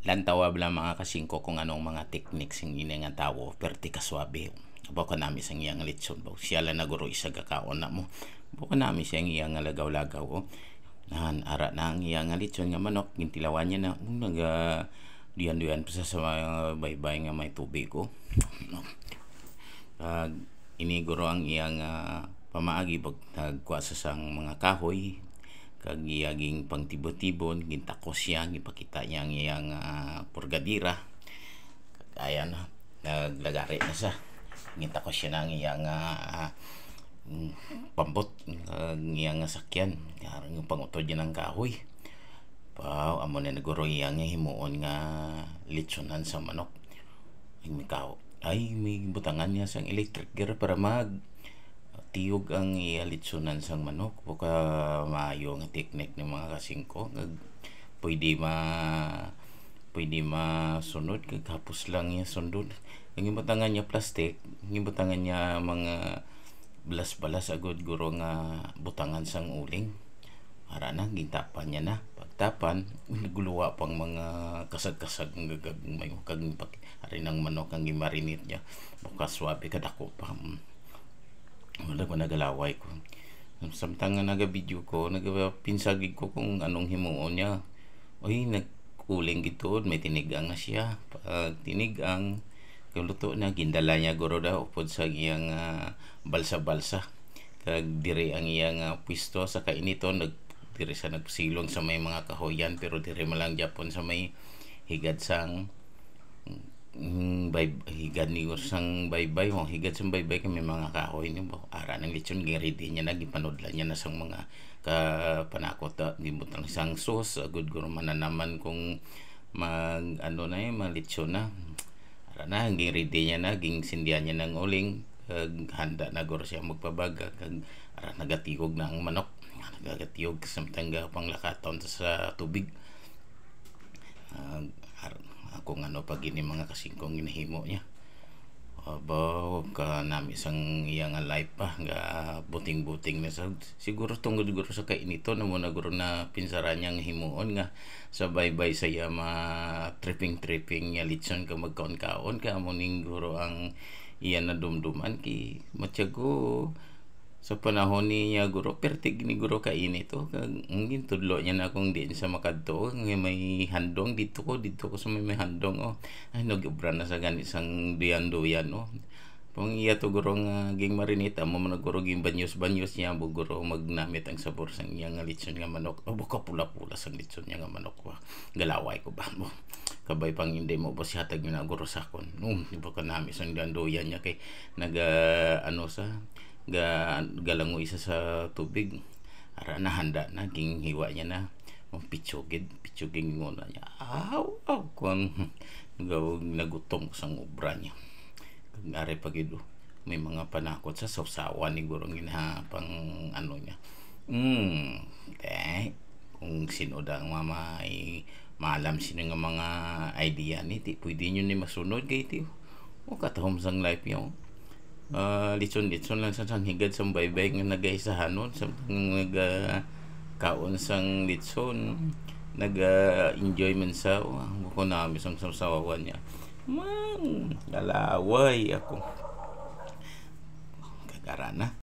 Lantawa bala mga kasingko kung anong mga techniques yung ina nga tao perti kaswabe. Baka nami sang iyang litson ba siya la naguro isa gakaon na mo. Baka nami siyang iyang lagaw-lagaw o. Nahan ara na ang iyang litson nga manok gintilawan niya na naga diyan pa sa mga baybay nga may tubig ko. Iniguro ang iyang pamaagi pag nagkuha sa sang mga kahoy kag iyaging pangtibon-tibon gintakos siya gipakita niya ang iyang purgadira kaya na naglagari na sa gintakos siya ng iyang pambot ang iyang sakyan yung pangutod niya ng kahoy amo na naguro iyang himuon nga litsonan sa manok ay may butangan niya sang electric gear para tiyog ang ialitsunan sang manok baka maayo nga teknik ng mga kasingko pwede masunod kag hapos lang niya sundod ang ibutangan niya plastic ang ibutangan niya mga balas-balas agud guro nga butangan sang uling para na gintapan niya na pagtapan guluwa pang mga kasag-kasag ng gagagmay kag ari ng manok ang gimarinate niya bukas swabe kadako pa wala ko nagalaway ko samtang nga naga-video ko nagapinsagig ko kung anong himuon niya ay nagkuling gito may tinigang na siya pag tinigang kaluto na gindala niya guro daw upod sa iyang balsa-balsa kag dire ang iyang pwesto sa kainito dire sa nagsilong sa may mga kahoyan pero dire malang Japon sa may higad sang higad ni sang baybay mo higad sang baybay kami mga kahoy ni ara ng lechon ready niya na gipanudlan niya na sang mga panakot gibutang sang sauce agud guro mananaman kung mag ano na lechon na ara na ready niya na sindihan niya ng uling handa na guro siya magpabaga kag ara nagatigog na ang manok nagatiog samtang panglakaton sa tubig kung ano pag ini mga kasingkong ginahimo niya aba ka nami sang iyang life pa nga buting-buting na siguro tungod guro sa kainito na mo na guro na pinsaran niyang himuon nga sa baybay saya tripping nga litson ka magkaon-kaon ka mo ning guro ang iyan na dumduman ki matyago sa panahon niya guro pertig ni guro kainit ang gintudlo niya na kung diin sa makadto nga may handong dito ko sa may handong ay nagubra na sa ganit sang duyan pang iya to guro nga ging marinita mo man guro ging banyos niya mo guro magnamit ang sabor sang iya nga litson nga manok buka pula-pula sang litson niya nga manok galaway ko ba mo kabay pang hindi mo ba siya tag na guro sakon di ba kanami sang duyan niya kay galangoy isa sa tubig ara na handa na ging hiwa niya na pitsugin nguna niya kung nagutong sang obra niya kag ari pagido may mga panakot sa sawsawan ni gurong ginahapang ano niya kung sino da mamay maalam sino nga mga idea ni ti pwede nyo ni masunod kay ti katahom sang life niya litson lang sa higad sa baybay nga nagaisahanon samtang kaon sang litson enjoy man sa ko nami sang sawawan niya galaway ako kagarana